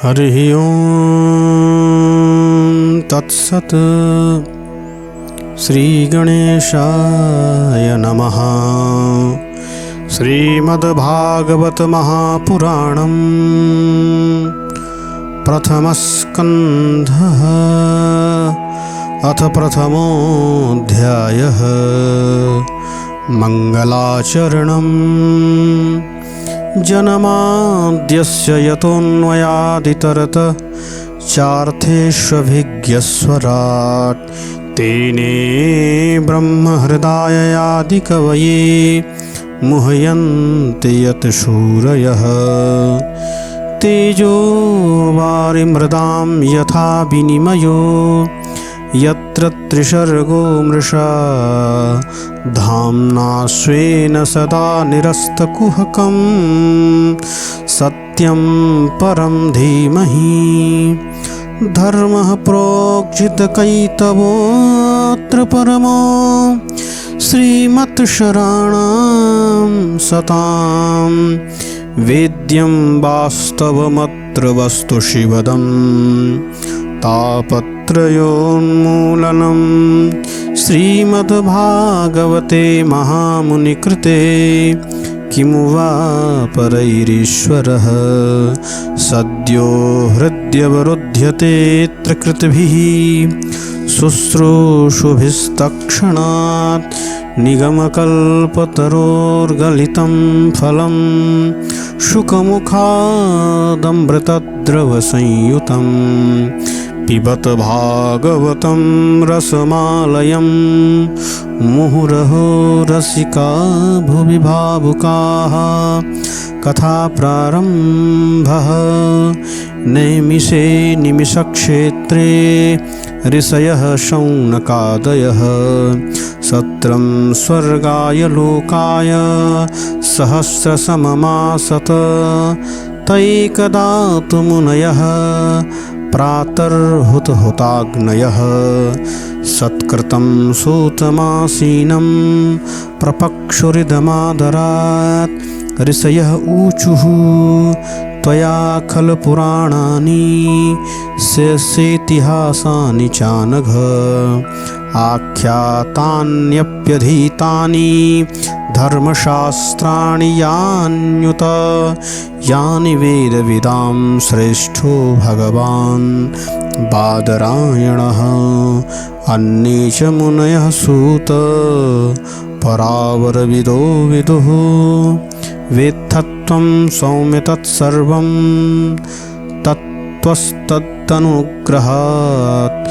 हरिः ओं तत्सत्। श्रीगणेशाय नमः। श्रीमद्भागवत महापुराणं प्रथमस्कन्धः अथ प्रथमोऽध्यायः। मङ्गलाचरणम्। जन्माद्यस्य यतोऽन्वयादितरतः चार्थेष्वभिज्ञस्वराट् तेने ब्रह्महृदाययादिकवये मुह्यन्ति यतशूरयः। तेजो वारिमृदां यथा विनिमयो यत्र त्रिसर्गो मृषा धाम्ना स्वेन सदा निरस्तकुहकं सत्यं परं धीमहि। धर्मः प्रोज्झितकैतवोऽत्र परमो श्रीमत्शराणां सतां वेद्यं वास्तवमत्र वस्तु शिवदं तापत्रयोन्मूलनं श्रीमद्भागवते महामुनिकृते किमु वा परैरीश्वरः सद्यो हृद्यवरुध्यते कृतभिः शुश्रूषुभिस्तत्क्षणात् निगमकल्पतरोर्गलितं फलं शुकमुखादमृतद्रवसंयुतं पिबत भागवतं रसमालयं मुहुरहो रसिका भुवि भावुकाः। कथाप्रारम्भः। नैमिषे निमिषक्षेत्रे ऋषयः शौनकादयः सत्रं स्वर्गाय लोकाय सहस्रसममासत। तैकदा तु मुनयः प्रातर्हुतहुताग्नयः सत्कृतं सूतमासीनं प्रपक्षुरिदमादरात्। ऋषयः ऊचुः त्वया खलु पुराणानि शेषेतिहासानि चानघ आख्यातान्यप्यधीतानि धर्मशास्त्राणि यान्युत यानि वेदविदां श्रेष्ठो भगवान् बादरायणः। अन्ये च मुनयः सूत परावरविदो विदुः वेत्थत्वं सौम्य तत्सर्वं तत्त्वस्तदनुग्रहात्।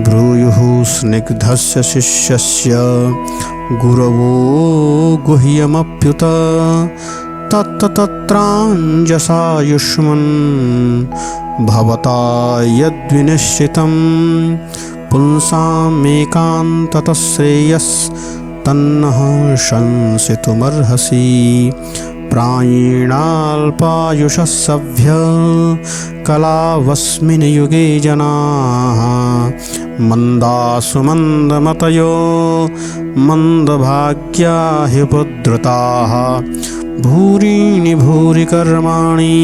ब्रूयुः स्निग्धस्य शिष्यस्य गुरवो गुह्यमप्युत तत्राञ्जसायुष्मन् भवता यद्विनिश्चितं पुंसामेकान्ततः श्रेयस्तन्नः शंसितुमर्हसि। प्रायिणाल्पायुषः सभ्य कलावस्मिन् युगे जनाः मन्दासु मन्दमतयो मन्दभाग्या हि पुद्रुताः। भूरीणि भूरि कर्माणि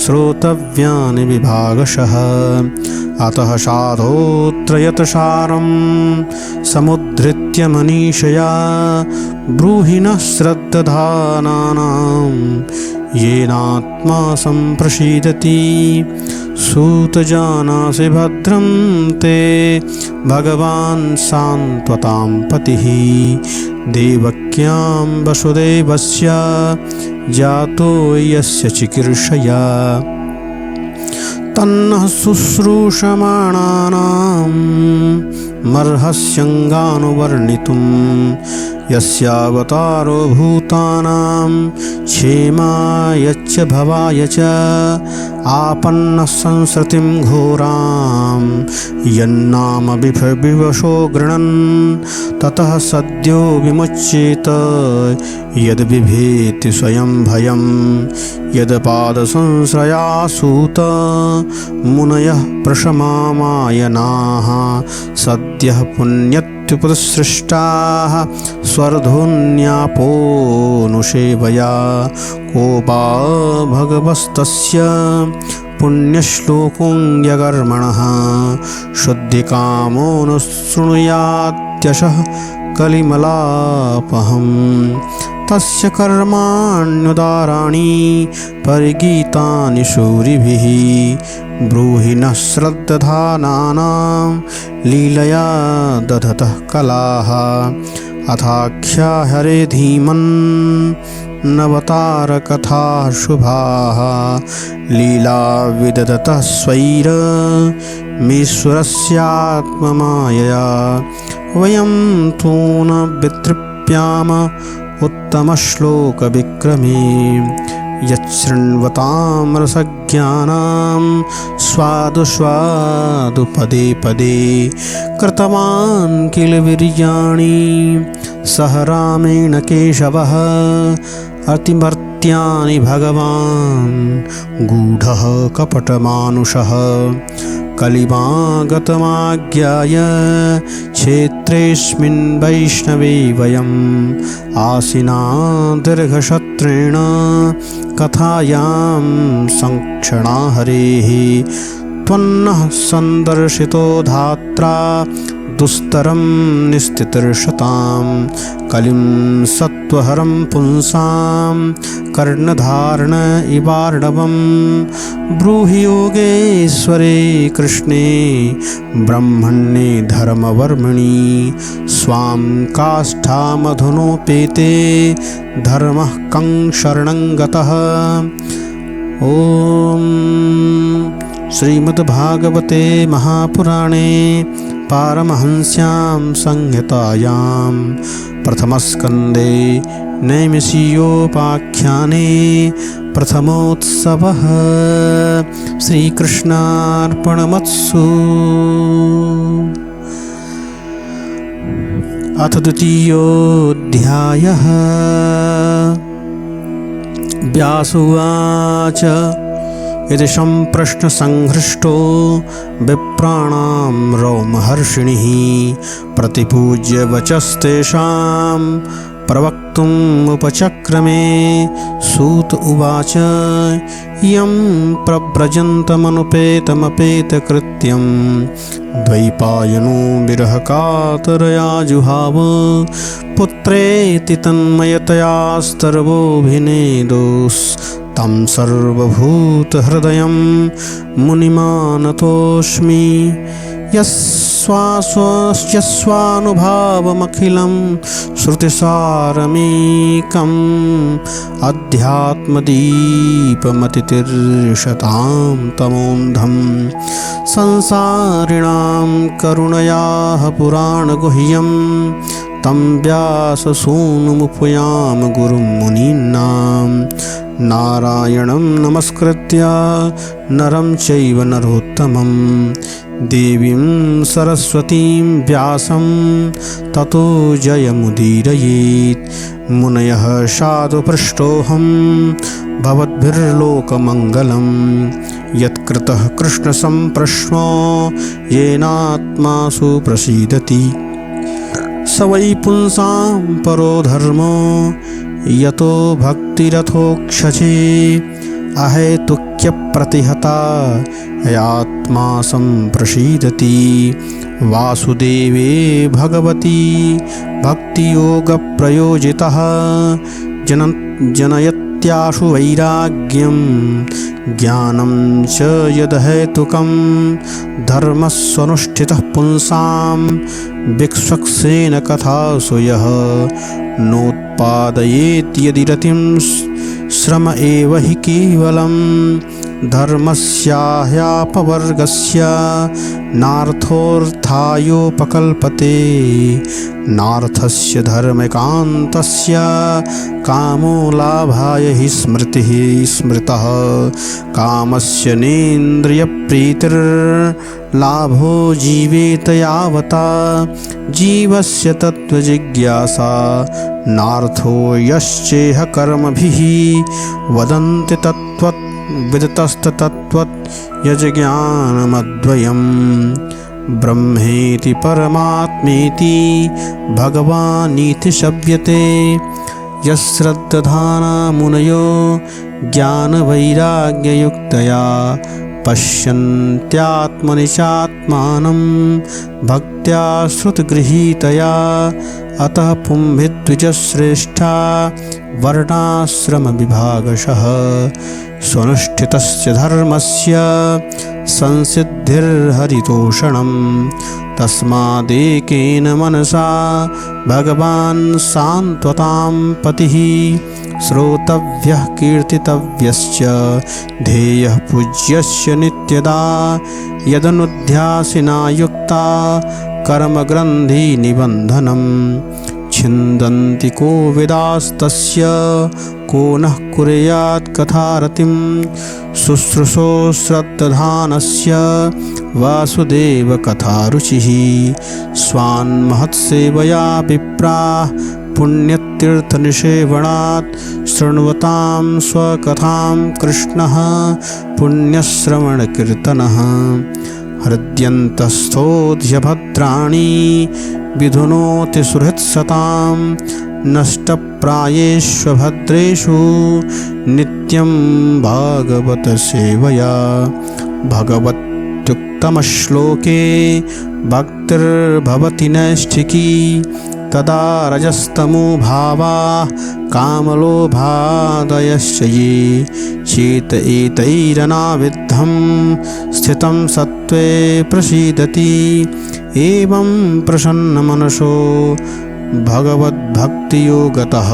श्रोतव्यानि विभागशः अतः साधोऽत्र यत्सारं समुद्धृत्य मनीषया ब्रूहि नः श्रद्दधानानां येनात्मा सम्प्रसीदति। सूत जानासि भद्रं ते भगवान् सान्त्वतां पतिः देवक्यां वसुदेवस्य जातो यस्य चिकीर्षया। तन्नः शुश्रूषमाणानां मर्हस्यङ्गानुवर्णितुं यस्यावतारो भूतानां क्षेमाय च भवाय च आपन्नः संसृतिं घोरां यन्नाम विवशो गृणन् ततः सद्यो विमुच्येत यद्बिभेति स्वयं भयं। यदपादसंश्रयासूत मुनयः प्रशमामायनाः सद्यः पुण्यत्युपसृष्टाः स्वर्धोन्यापोनुषेवया। कोपा भगवस्तस्य पुण्यश्लोको यकर्मणः शुद्धिकामो न शृणुयाद्यशः कलिमलापहम् तस्य कर्माण्युदाराणि परिगीतानि शूरिभिः ब्रूहि नः श्रद्धानानां लीलया दधतः कलाः अथाख्या हरे धीमन् नवतारकथा शुभाः लीला विदधतः स्वैरमीश्वरस्यात्ममायया वयं तु न वितृप्याम उत्तमश्लोकविक्रमे यच्छृण्वतां रसज्ञानां स्वादु स्वादु पदे पदे कृतवान् किल वीर्याणि सह रामेण केशवः अतिमर्त्यानि भगवान् गूढः कपटमानुषः कलिमागतमाज्ञाय क्षेत्रेऽस्मिन् वैष्णवे वयम् आसिना दीर्घशत्रेण कथायां संक्षणा हरेः त्वन्नः सन्दर्शितो धात्रा दुस्तरं निस्तितिर्षतां कलिं सत्त्वहरं पुंसां कर्णधारण इवार्णवं ब्रूहि योगेश्वरे कृष्णे ब्रह्मण्ये धर्मवर्मणि स्वां काष्ठामधुनोपेते धर्मः कं शरणं गतः। ॐ श्रीमद्भागवते महापुराणे पारमहंस्यां संहितायां प्रथमस्कन्धे नैमिषीयोपाख्याने प्रथमोत्सवः श्रीकृष्णार्पणमस्तु। अथ द्वितीयोऽध्यायः। व्यास उवाच इति सम्प्रश्नसंहृष्टो विप्राणां रोमहर्षिणिः प्रतिपूज्य वचस्तेषां प्रवक्तुमुपचक्रमे। सूत उवाच यं प्रव्रजन्तमनुपेतमपेतकृत्यं द्वैपायनो विरहकातरया जुहाव पुत्रेति तन्मयतयास्तर्वोऽभिनेदोस् तं सर्वभूतहृदयं मुनिमानतोऽस्मि। यस्वानुभावमखिलं श्रुतिसारमेकम् अध्यात्मदीपमतितिर्षतां तमोन्धं संसारिणां करुणयाः पुराणगुह्यं तं व्याससूनुमुपयाम गुरुं मुनीनां। नारायणं नमस्कृत्य नरं चैव नरोत्तमं देवीं सरस्वतीं व्यासं ततो जयमुदीरयेत्। मुनयः साधुपृष्टोऽहं भवद्भिर्लोकमङ्गलं यत्कृतः कृष्णसम्प्रश्नो येनात्मासु प्रसीदति स वै पुंसां परो धर्मो यतो भक्तिरथोक्षजे अहेतुक्यप्रतिहता यात्मा सम्प्रसीदति। वासुदेवे भगवती भक्तियोगप्रयोजितः जनयत्याशु वैराग्यं ज्ञानं च यदहेतुकं धर्मस्वनुष्ठितः पुंसां विक्ष्वक्सेन कथासु यः नोत्पादयेत् यदि रतिं श्रम एव हि केवलं धर्मस्याह्यापवर्गस्य नार्थोऽर्थायोपकल्पते नार्थस्य धर्मकान्तस्य कामो लाभाय हि स्मृतिः स्मृतः कामस्य नेन्द्रियप्रीतिर्लाभो जीवेत यावता जीवस्य तत्त्वजिज्ञासा नार्थो यश्चेह कर्मभिः वदन्ति तत्त्वत् विदितस्तत्त्वत् यज्ज्ञानमद्वयम् ब्रह्मेति परमात्मेति भगवानीति शब्यते यश्रद्दधाना मुनयो ज्ञानवैराग्ययुक्तया पश्यन्त्यात्मनि चात्मानं भक्त्या श्रुतगृहीतया अतः पुंभिद्विजश्रेष्ठा वर्णाश्रमविभागशः स्वनुष्ठितस्य धर्मस्य संसिद्धिर्हरितोषणं तस्मादेकेन मनसा भगवान् सान्त्वतां पतिः श्रोतव्यः कीर्तितव्यश्च ध्येयः पूज्यस्य नित्यदा यदनुध्यासिना युक्ता कर्मग्रन्थि निबन्धनं छिन्दन्ति को विदास्तस्य को नः कुर्यात् कथारतिं शुश्रूषो श्रद्धानस्य वासुदेव कथारुचिः स्वान्महत्सेवया विप्राः पुण्यतीर्थनिषेवणात् शृण्वतां स्वकथां कृष्णः पुण्यश्रवणकीर्तनः हृद्यन्तस्थोऽध्यभद्राणि विधुनोति सुहृत्सतां नष्टप्रायेष्वभद्रेषु नित्यं भागवतसेवया भगवत्युक्तमश्लोके भक्तिर्भवति नैष्ठिकी तदा रजस्तमो भावाः कामलोभादयश्च ये चेत एतैरनाविद्धं स्थितं सत्त्वे प्रसीदति एवं प्रसन्नमनसो भगवद्भक्तियोगतः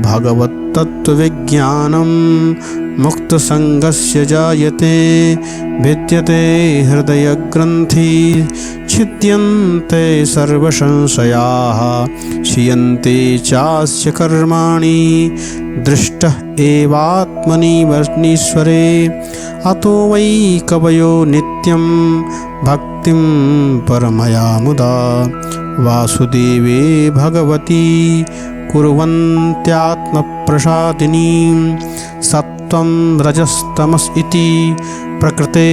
भगवत्तत्त्वविज्ञानं मुक्तसङ्गस्य जायते भिद्यते हृदयग्रन्थि छिद्यन्ते सर्वसंशयाः क्षीयन्ते चास्य कर्माणि दृष्टः एवात्मनि वर्णीश्वरे अतो वै कवयो नित्यं भक्तिं परमया मुदा वासुदेवे भगवती कुर्वन्त्यात्मप्रसादिनीं सत्त्वं रजस्तमस् इति प्रकृते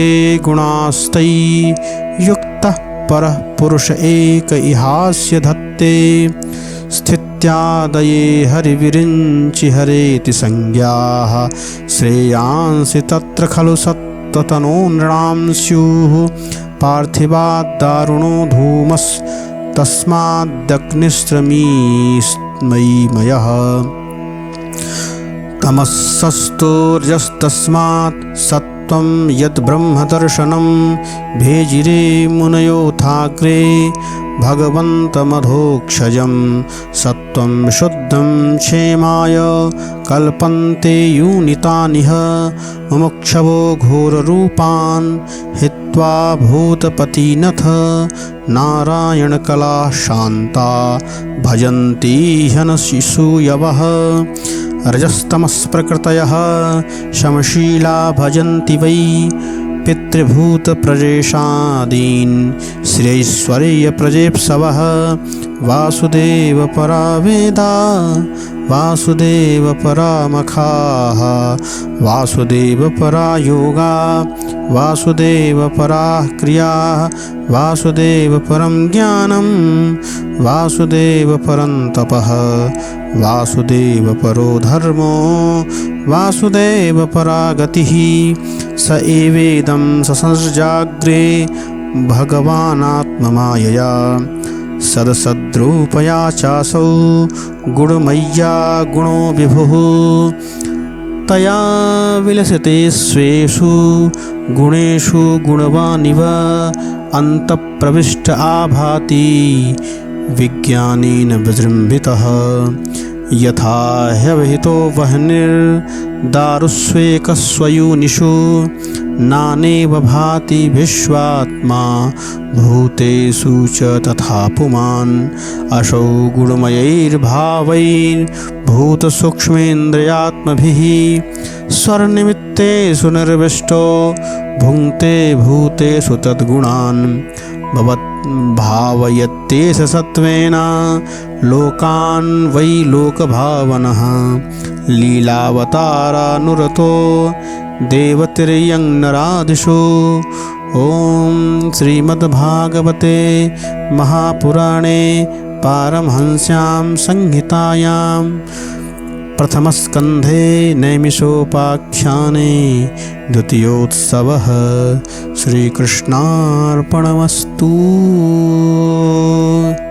गुणास्तै युक्तः परः पुरुष एक इहास्य धत्ते स्थित्यादये हरिविरिञ्चि हरेति संज्ञाः श्रेयांसि तत्र खलु सत्ततनो नृणां स्युः पार्थिवात् दारुणो धूमस्तस्मादग्निश्रमीस्मयीमयः तमसस्तोर्जस्तस्मात् सत्त्वं यद्ब्रह्मदर्शनं भेजिरे मुनयोथाग्रे भगवन्तमधोक्षजं सत्त्वं शुद्धं क्षेमाय कल्पन्ते यूनितानिह मुमुक्षवो घोररूपान् हित्वा भूतपतिनथ नारायणकलाः शान्ता भजन्ति ह्यनशिशूयवः रजस्तमस्प्रकृतयः शमशीला भजन्ति वै पितृभूतप्रजेशादीन् श्रेयैश्वर्यप्रजेप्सवः वासुदेवपरा वेदा वासुदेवपरामखाः वासुदेवपरा योगा वासुदेवपराः क्रियाः वासुदेवपरं ज्ञानं वासुदेवपरं तपः वासुदेवपरो धर्मो वासुदेवपरा गतिः स एवेदं ससंजाग्रे भगवानात्ममायया सदसद्रूपया चासौ गुणमय्या गुणो विभुः तया विलसते स्वेषु गुणेषु गुणवानिव अन्तःप्रविष्ट आभाति विज्ञानेन विजृम्भितः यथा ह्यवहितो वह्निर्दारुस्वेकस्वयोनिषु नानेव भाति विश्वात्मा भूतेषु च तथा पुमान् असौ गुणमयैर्भावैर्भूतसूक्ष्मेन्द्रियात्मभिः स्वरनिमित्तेषु निर्विष्टो भुङ्क्ते भूतेषु तद्गुणान् भवद्भावयत्येष सत्त्वेन लोकान् वै लोकभावनः लीलावतारानुरतो देवतिर्यं नरादिषु ॐ श्रीमद्भागवते महापुराणे पारमहंस्यां संहितायां प्रथमस्कन्धे नैमिषोपाख्याने द्वितीयोत्सवः। श्रीकृष्णार्पणमस्तु।